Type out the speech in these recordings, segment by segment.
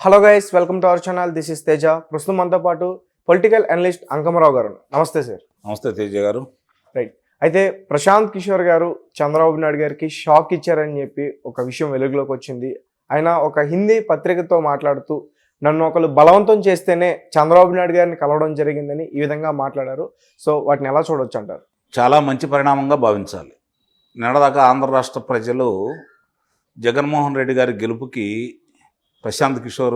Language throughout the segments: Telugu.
Hello guys, welcome to our channel. This is Teja. ప్రస్తుతం మనతో పాటు పొలిటికల్ అనలిస్ట్ అంకమరావు గారు. నమస్తే సార్. నమస్తే తేజ గారు. రైట్. అయితే ప్రశాంత్ కిషోర్ గారు చంద్రబాబు నాయుడు గారికి షాక్ ఇచ్చారని చెప్పి ఒక విషయం వెలుగులోకి వచ్చింది. ఆయన ఒక హిందీ పత్రికతో మాట్లాడుతూ నన్ను ఒకరు బలవంతం చేస్తేనే చంద్రబాబు నాయుడు గారిని కలవడం జరిగిందని ఈ విధంగా మాట్లాడారు. సో వాటిని ఎలా చూడొచ్చు అంటారు? చాలా మంచి పరిణామంగా భావించాలి. నిన్నదాకా ఆంధ్ర రాష్ట్ర ప్రజలు జగన్మోహన్ రెడ్డి గారి గెలుపుకి ప్రశాంత్ కిషోర్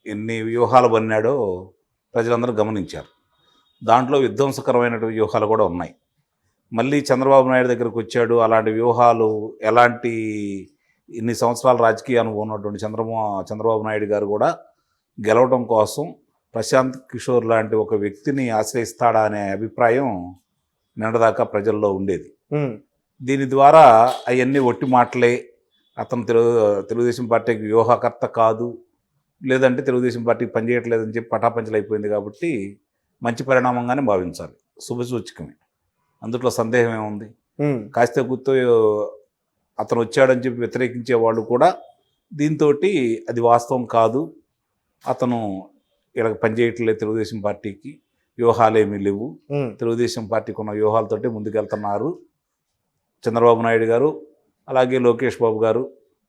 ఎన్ని వ్యూహాలు పన్నాడో ప్రజలందరూ గమనించారు. దాంట్లో విధ్వంసకరమైన వ్యూహాలు కూడా ఉన్నాయి. మళ్ళీ చంద్రబాబు నాయుడు దగ్గరకు వచ్చాడు. అలాంటి వ్యూహాలు ఎలాంటి ఇన్ని సంవత్సరాల రాజకీయ అనుభవం ఉన్నటువంటి చంద్రబాబు నాయుడు గారు కూడా గెలవడం కోసం ప్రశాంత్ కిషోర్ లాంటి ఒక వ్యక్తిని ఆశ్రయిస్తాడా అనే అభిప్రాయం నిన్నదాకా ప్రజల్లో ఉండేది. దీని ద్వారా అవన్నీ ఒట్టి మాటలే, అతను తెలుగుదేశం పార్టీకి వ్యూహకర్త కాదు, లేదంటే తెలుగుదేశం పార్టీకి పనిచేయట్లేదని చెప్పి పటాపంచలు అయిపోయింది. కాబట్టి మంచి పరిణామంగానే భావించాలి. శుభసూచకమే, అందులో సందేహం ఏముంది. కాస్త గుర్తు అతను వచ్చాడని చెప్పి వ్యతిరేకించే వాళ్ళు కూడా దీంతో అది వాస్తవం కాదు, అతను ఇలా పనిచేయట్లేదు, తెలుగుదేశం పార్టీకి వ్యూహాలు ఏమీ లేవు, తెలుగుదేశం పార్టీకి ఉన్న వ్యూహాలతోటి ముందుకెళ్తున్నారు చంద్రబాబు నాయుడు గారు, అలాగే లోకేష్ బాబు గారు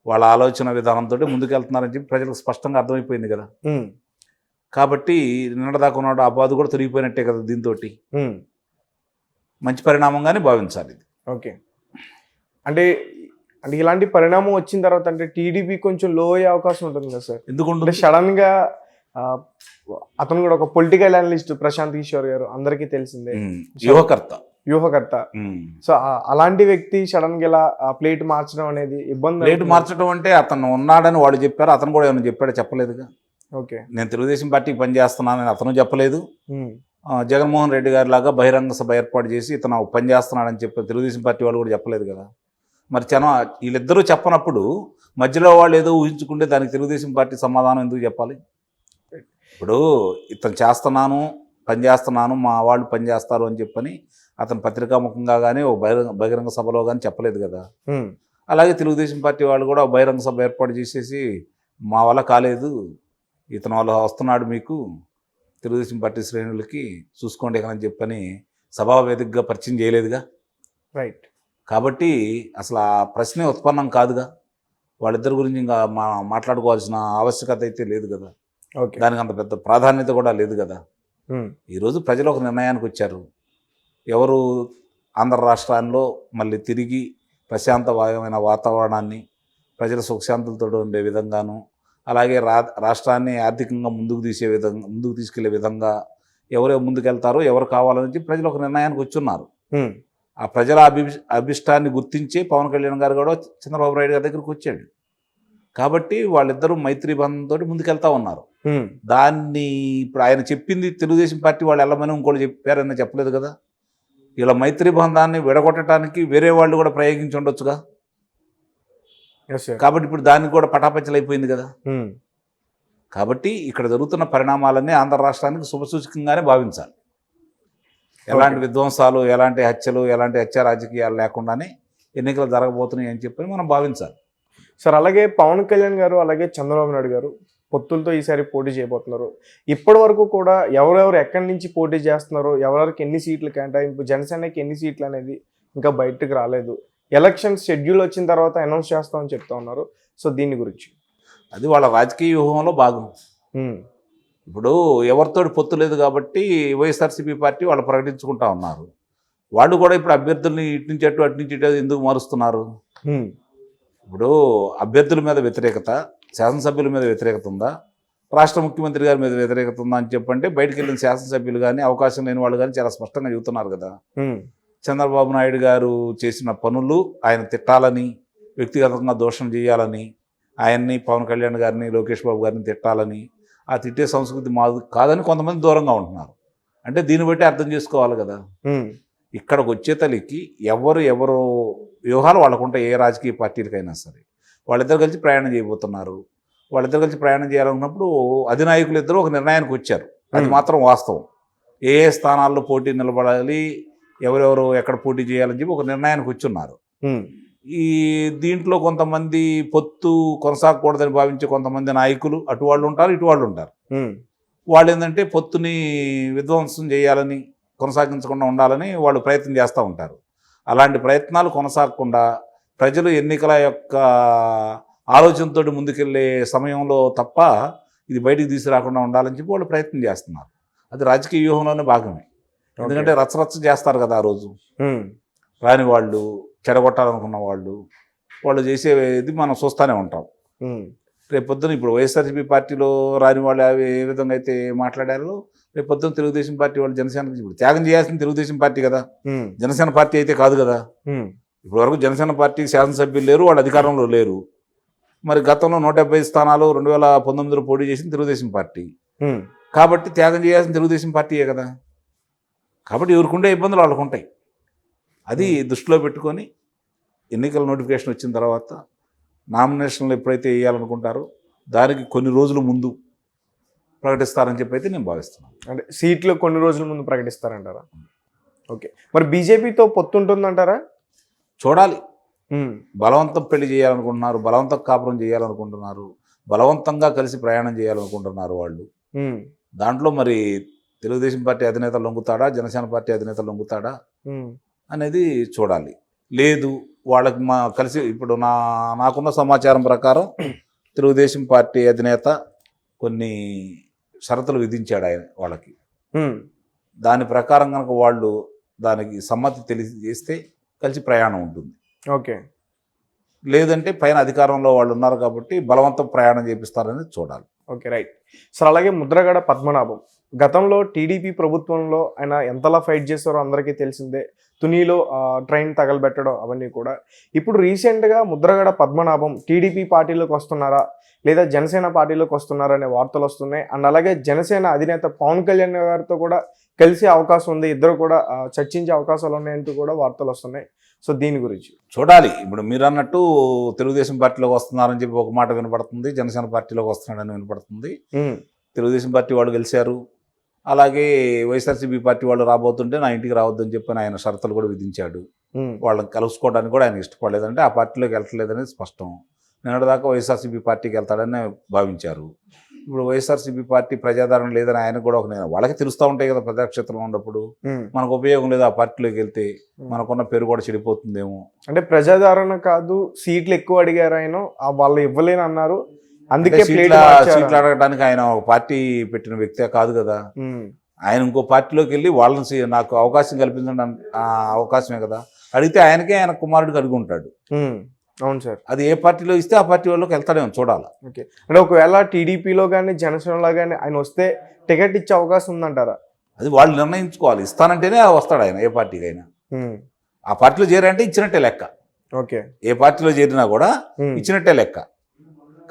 వాళ్ళ ఆలోచన విధానంతో ముందుకెళ్తున్నారని చెప్పి ప్రజలకు స్పష్టంగా అర్థమైపోయింది కదా. కాబట్టి నిన్నదాకా ఉన్నాడు ఆ బాధ కూడా తొలగిపోయినట్టే కదా. దీంతో మంచి పరిణామంగానే భావించాలి. ఓకే. అంటే అంటే ఇలాంటి పరిణామం వచ్చిన తర్వాత అంటే టీడీపీ కొంచెం లో అయ్యే అవకాశం ఉంటుంది కదా సార్? ఎందుకంటే సడన్ గా అతను కూడా ఒక పొలిటికల్ అనలిస్ట్ ప్రశాంత్ కిషోర్ గారు, అందరికీ తెలిసిందే, వ్యూహకర్త. సో అలాంటి వ్యక్తి సడన్ గా ఇలా ప్లేట్ మార్చడం అనేది ఇబ్బంది. ప్లేట్ మార్చడం అంటే అతను ఉన్నాడని వాళ్ళు చెప్పారు, అతను కూడా ఏమైనా చెప్పాడో చెప్పలేదుగా. ఓకే, నేను తెలుగుదేశం పార్టీకి పనిచేస్తున్నానని అతను చెప్పలేదు. జగన్మోహన్ రెడ్డి గారి లాగా బహిరంగ సభ ఏర్పాటు చేసి ఇతను పనిచేస్తున్నాడని చెప్పి తెలుగుదేశం పార్టీ వాళ్ళు కూడా చెప్పలేదు కదా. మరి వీళ్ళిద్దరూ చెప్పనప్పుడు మధ్యలో వాళ్ళు ఏదో ఊహించుకుంటే దానికి తెలుగుదేశం పార్టీ సమాధానం ఎందుకు చెప్పాలి? ఇప్పుడు ఇతను పనిచేస్తున్నాను, మా వాళ్ళు పనిచేస్తారు అని చెప్పని అతను పత్రికాముఖంగా కానీ ఒక బహిరంగ సభలో కానీ చెప్పలేదు కదా. అలాగే తెలుగుదేశం పార్టీ వాళ్ళు కూడా బహిరంగ సభ ఏర్పాటు చేసేసి మా వల్ల కాలేదు, ఇతను వల్ల వస్తున్నాడు, మీకు తెలుగుదేశం పార్టీ శ్రేణులకి చూసుకోండి అని చెప్పని సభావేదికగా పరిచయం చేయలేదుగా. రైట్. కాబట్టి అసలు ఆ ప్రశ్నే ఉత్పన్నం కాదుగా. వాళ్ళిద్దరి గురించి ఇంకా మాట్లాడుకోవాల్సిన ఆవశ్యకత అయితే లేదు కదా. దానికి అంత పెద్ద ప్రాధాన్యత కూడా లేదు కదా. ఈరోజు ప్రజలు ఒక నిర్ణయానికి వచ్చారు. ఎవరు ఆంధ్ర రాష్ట్రాల్లో మళ్ళీ తిరిగి ప్రశాంతమైన వాతావరణాన్ని, ప్రజల సుఖశాంతులతో ఉండే విధంగాను, అలాగే రాష్ట్రాన్ని ఆర్థికంగా ముందుకు తీసుకెళ్లే విధంగా ఎవరు ముందుకెళ్తారో, ఎవరు కావాలని ప్రజలు ఒక నిర్ణయానికి వచ్చున్నారు. ఆ ప్రజల అభిష్టాన్ని గుర్తించే పవన్ కళ్యాణ్ గారు కూడా చంద్రబాబు నాయుడు గారి దగ్గరికి వచ్చాడు. కాబట్టి వాళ్ళిద్దరూ మైత్రి బంధంతో ముందుకెళ్తా ఉన్నారు. దాన్ని ఇప్పుడు ఆయన చెప్పింది తెలుగుదేశం పార్టీ వాళ్ళు వెళ్ళమని ఇంకోటి చెప్పారని చెప్పలేదు కదా. ఇలా మైత్రి బంధాన్ని విడగొట్టడానికి వేరే వాళ్ళు కూడా ప్రయోగించి ఉండొచ్చుగా. కాబట్టి ఇప్పుడు దానికి కూడా పటాపంచలు అయిపోయింది కదా. కాబట్టి ఇక్కడ జరుగుతున్న పరిణామాలన్నీ ఆంధ్ర రాష్ట్రానికి శుభసూచకంగానే భావించాలి. ఎలాంటి విధ్వంసాలు, ఎలాంటి హత్యలు, ఎలాంటి హత్య రాజకీయాలు లేకుండానే ఎన్నికలు జరగబోతున్నాయి అని చెప్పి మనం భావించాలి సార్. అలాగే పవన్ కళ్యాణ్ గారు, అలాగే చంద్రబాబు నాయుడు గారు పొత్తులతో ఈసారి పోటీ చేయబోతున్నారు. ఇప్పటి వరకు కూడా ఎవరెవరు ఎక్కడి నుంచి పోటీ చేస్తున్నారు, ఎవరెవరికి ఎన్ని సీట్లు కేటాయింపు, జనసేనకి ఎన్ని సీట్లు అనేది ఇంకా బయటకు రాలేదు. ఎలక్షన్ షెడ్యూల్ వచ్చిన తర్వాత అనౌన్స్ చేస్తామని చెప్తా ఉన్నారు. సో దీని గురించి అది వాళ్ళ రాజకీయ వ్యూహంలో భాగం. ఇప్పుడు ఎవరితో పొత్తు లేదు కాబట్టి వైఎస్ఆర్సీపీ పార్టీ వాళ్ళు ప్రకటించుకుంటా ఉన్నారు. వాళ్ళు కూడా ఇప్పుడు అభ్యర్థుల్ని ఇటు నుంచి అటు నుంచి ఇటు ఎందుకు మారుస్తున్నారు? ఇప్పుడు అభ్యర్థుల మీద వ్యతిరేకత, శాసనసభ్యుల మీద వ్యతిరేకత ఉందా, రాష్ట్ర ముఖ్యమంత్రి గారి మీద వ్యతిరేకత ఉందా అని చెప్పంటే బయటకు వెళ్ళిన శాసనసభ్యులు కానీ, అవకాశం లేని వాళ్ళు కానీ చాలా స్పష్టంగా చెబుతున్నారు కదా. చంద్రబాబు నాయుడు గారు చేసిన పనులు ఆయన తిట్టాలని, వ్యక్తిగతంగా దోషం చేయాలని, ఆయన్ని, పవన్ కళ్యాణ్ గారిని, లోకేష్ బాబు గారిని తిట్టాలని, ఆ తిట్టే సంస్కృతి మాది కాదని కొంతమంది దూరంగా ఉంటున్నారు. అంటే దీన్ని బట్టి అర్థం చేసుకోవాలి కదా. ఇక్కడికి వచ్చే తల్లికి ఎవరు వ్యూహాలు వాళ్ళకుంటాయి. ఏ రాజకీయ పార్టీలకైనా సరే వాళ్ళిద్దరు కలిసి ప్రయాణం చేయబోతున్నారు. వాళ్ళిద్దరు కలిసి ప్రయాణం చేయాలనుకున్నప్పుడు అధినాయకులు ఇద్దరు ఒక నిర్ణయానికి వచ్చారు. అది మాత్రం వాస్తవం. ఏ స్థానాల్లో పోటీ నిలబడాలి, ఎవరెవరు ఎక్కడ పోటీ చేయాలని చెప్పి ఒక నిర్ణయానికి వచ్చున్నారు. ఈ దీంట్లో కొంతమంది పొత్తు కొనసాగకూడదని భావించే కొంతమంది నాయకులు అటు వాళ్ళు ఉంటారు, ఇటు వాళ్ళు ఉంటారు. వాళ్ళు ఏంటంటే పొత్తుని విధ్వంసం చేయాలని, కొనసాగించకుండా ఉండాలని వాళ్ళు ప్రయత్నం చేస్తూ ఉంటారు. అలాంటి ప్రయత్నాలు కొనసాగకుండా ప్రజలు ఎన్నికల యొక్క ఆలోచనతో ముందుకెళ్ళే సమయంలో తప్ప ఇది బయటికి తీసుకురాకుండా ఉండాలని చెప్పి వాళ్ళు ప్రయత్నం చేస్తున్నారు. అది రాజకీయ వ్యూహంలోనే భాగమే. ఎందుకంటే రచ్చరచ్చ చేస్తారు కదా ఆ రోజు. రాని వాళ్ళు, చెడగొట్టాలనుకున్న వాళ్ళు చేసేది మనం చూస్తూనే ఉంటాం. రేపు పొద్దున ఇప్పుడు వైఎస్ఆర్సీపీ పార్టీలో రాని వాళ్ళు ఏ విధంగా అయితే మాట్లాడారో, రేపు పొద్దున తెలుగుదేశం పార్టీ వాళ్ళు జనసేనకి ఇప్పుడు త్యాగం చేయాల్సిన తెలుగుదేశం పార్టీ కదా, జనసేన పార్టీ అయితే కాదు కదా. ఇప్పటి వరకు జనసేన పార్టీకి శాసనసభ్యులు లేరు, వాళ్ళు అధికారంలో లేరు. మరి గతంలో 170 స్థానాలు 2019లో పోటీ చేసిన తెలుగుదేశం పార్టీ కాబట్టి త్యాగం చేయాల్సిన తెలుగుదేశం పార్టీయే కదా. కాబట్టి ఎవరికుండే ఇబ్బందులు వాళ్ళకు ఉంటాయి. అది దృష్టిలో పెట్టుకొని ఎన్నికల నోటిఫికేషన్ వచ్చిన తర్వాత నామినేషన్లు ఎప్పుడైతే వేయాలనుకుంటారో దానికి కొన్ని రోజుల ముందు ప్రకటిస్తారని చెప్పి అయితే నేను భావిస్తున్నాను. అంటే సీట్లు కొన్ని రోజుల ముందు ప్రకటిస్తారంటారా? ఓకే, మరి బీజేపీతో పొత్తు ఉంటుందంటారా? చూడాలి. బలవంతం పెళ్లి చేయాలనుకుంటున్నారు, బలవంతం కాపురం చేయాలనుకుంటున్నారు, బలవంతంగా కలిసి ప్రయాణం చేయాలనుకుంటున్నారు వాళ్ళు. దాంట్లో మరి తెలుగుదేశం పార్టీ అధినేత లొంగుతాడా, జనసేన పార్టీ అధినేత లొంగుతాడా అనేది చూడాలి. లేదు వాళ్ళకి కలిసి ఇప్పుడు నాకున్న సమాచారం ప్రకారం తెలుగుదేశం పార్టీ అధినేత కొన్ని షరతులు విధించాడు ఆయన వాళ్ళకి. దాని ప్రకారం కనుక వాళ్ళు దానికి సమ్మతి తెలియజేస్తే కలిసి ప్రయాణం ఉంటుంది. ఓకే, లేదంటే పైన అధికారంలో వాళ్ళు ఉన్నారు కాబట్టి బలవంతం ప్రయాణం చేపిస్తారని చూడాలి. Okay, right sir. అలాగే ముద్రగడ పద్మనాభం గతంలో టీడీపీ ప్రభుత్వంలో ఆయన ఎంతలా ఫైట్ చేస్తారో అందరికీ తెలిసిందే. తునిలో ట్రైన్ తగలబెట్టడం అవన్నీ కూడా. ఇప్పుడు రీసెంట్గా ముద్రగడ పద్మనాభం టీడీపీ పార్టీలోకి వస్తున్నారా లేదా జనసేన పార్టీలోకి వస్తున్నారా అనే వార్తలు వస్తున్నాయి. అండ్ అలాగే జనసేన అధినేత పవన్ కళ్యాణ్ గారితో కూడా కలిసే అవకాశం ఉంది, ఇద్దరు కూడా చర్చించే అవకాశాలు ఉన్నాయంటూ కూడా వార్తలు వస్తున్నాయి. సో దీని గురించి చూడాలి. ఇప్పుడు మీరు అన్నట్టు తెలుగుదేశం పార్టీలోకి వస్తున్నారని చెప్పి ఒక మాట వినపడుతుంది, జనసేన పార్టీలోకి వస్తున్నాడని వినపడుతుంది. తెలుగుదేశం పార్టీ వాళ్ళు గెలిచారు, అలాగే వైఎస్ఆర్సీపీ పార్టీ వాళ్ళు రాబోతుంటే నా ఇంటికి రావద్దని చెప్పి ఆయన షరతులు కూడా విధించాడు. వాళ్ళని కలుసుకోవడానికి కూడా ఆయన ఇష్టపడలేదంటే ఆ పార్టీలోకి వెళ్ళట్లేదనేది స్పష్టం. నిన్నటిదాకా వైఎస్ఆర్సీపీ పార్టీకి వెళ్తాడని భావించారు. ఇప్పుడు వైఎస్ఆర్సీపీ పార్టీ ప్రజాదరణ లేదని ఆయన కూడా వాళ్ళకి తెలుస్తూ ఉంటాయి కదా, ప్రజాక్షేత్రంలో ఉన్నప్పుడు మనకు ఉపయోగం లేదు ఆ పార్టీలోకి వెళ్తే, మనకున్న పేరు కూడా చెడిపోతుందేమో. అంటే ప్రజాదరణ కాదు, సీట్లు ఎక్కువ అడిగారు ఆయన, వాళ్ళు ఇవ్వలేని అన్నారు, అందుకే సీట్లు అడగడానికి ఆయన ఒక పార్టీ పెట్టిన వ్యక్తే కాదు కదా. ఆయన ఇంకో పార్టీలోకి వెళ్ళి వాళ్ళని నాకు అవకాశం కల్పించండి అవకాశమే కదా అడిగితే ఆయనకే ఆయన కుమారుడికి అడిగి ఉంటాడు. అవును సార్, అది ఏ పార్టీలో ఇస్తే ఆ పార్టీ వాళ్ళకి వెళ్తాడేమో చూడాలి. ఓకే, అంటే ఒకవేళ టీడీపీలో కానీ జనసేనలో కానీ ఆయన వస్తే టికెట్ ఇచ్చే అవకాశం ఉందంటారా? అది వాళ్ళు నిర్ణయించుకోవాలి. ఇస్తానంటేనే వస్తాడు ఆయన, ఏ పార్టీకి అయినా. ఆ పార్టీలో చేరారంటే ఇచ్చినట్టే లెక్క. ఓకే, ఏ పార్టీలో చేరినా కూడా ఇచ్చినట్టే లెక్క.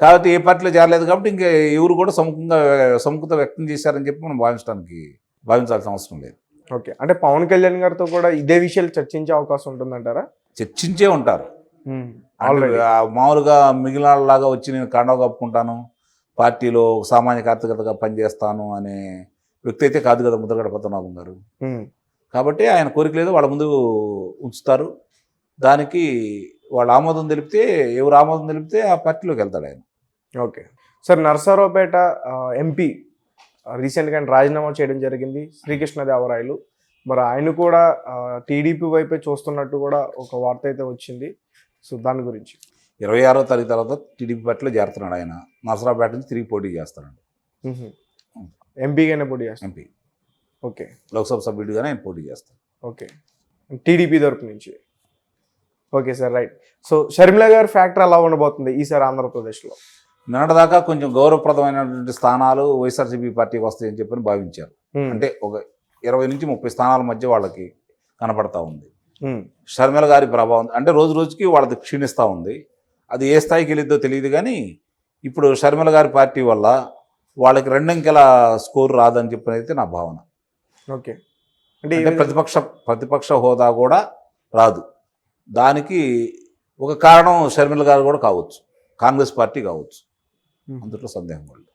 కాబట్టి ఏ పార్టీలో చేరలేదు కాబట్టి ఇంకా ఎవరు కూడా సముఖత వ్యక్తం చేశారని చెప్పి మనం భావించాల్సిన అవసరం లేదు. ఓకే, అంటే పవన్ కళ్యాణ్ గారితో కూడా ఇదే విషయాలు చర్చించే అవకాశం ఉంటుందంటారా? చర్చించే ఉంటారు. మామూలుగా మిగిలిన లాగా వచ్చి నేను కండవ కప్పుకుంటాను, పార్టీలో సామాన్య కార్యకర్తగా పనిచేస్తాను అనే వ్యక్తి అయితే కాదు కదా ముద్రగడ పద్మనాభం గారు. కాబట్టి ఆయన కోరిక లేదు, వాళ్ళ ముందు ఉంచుతారు. దానికి వాళ్ళు ఆమోదం తెలిపితే, ఎవరు ఆమోదం తెలిపితే ఆ పార్టీలోకి వెళ్తాడు ఆయన. ఓకే సార్, నరసరావుపేట ఎంపీ రీసెంట్గా రాజీనామా చేయడం జరిగింది, శ్రీకృష్ణదేవరాయలు. మరి ఆయన కూడా టీడీపీ వైపే చూస్తున్నట్టు కూడా ఒక వార్త అయితే వచ్చింది. సో దాని గురించి 26వ తారీఖు తర్వాత టీడీపీ పార్టీలో చేరుతున్నాడు ఆయన. నరసరావుపేట నుంచి తిరిగి పోటీ చేస్తున్నాడు. ఎంపీగానే పోటీ చేస్తాడు. ఎంపీ, ఓకే, లోక్సభ సభ్యుడిగానే ఆయన పోటీ చేస్తాడు. ఓకే, టీడీపీ తరపు నుంచి. Okay sir, right. So Sharmila గారి ఫ్యాక్టర్ ఎలా ఉండబోతుంది ఈసారి ఆంధ్రప్రదేశ్లో? నిన్నటిదాకా కొంచెం గౌరవప్రదమైనటువంటి స్థానాలు వైఎస్ఆర్సీపీ పార్టీకి వస్తాయని చెప్పని భావించారు. అంటే ఒక 20 నుంచి 30 స్థానాల మధ్య వాళ్ళకి కనపడతా ఉంది. షర్మిల గారి ప్రభావం అంటే రోజు రోజుకి వాళ్ళది క్షీణిస్తూ ఉంది. అది ఏ స్థాయికి వెళ్ళిద్దో తెలియదు. కానీ ఇప్పుడు షర్మిల గారి పార్టీ వల్ల వాళ్ళకి 2 అంకెల స్కోర్ రాదని చెప్పని అయితే నా భావన. ఓకే, అంటే ప్రతిపక్ష హోదా కూడా రాదు. దానికి ఒక కారణం షర్మిల గారు కూడా కావచ్చు, కాంగ్రెస్ పార్టీ కావచ్చు, అందులో సందేహం లేదు.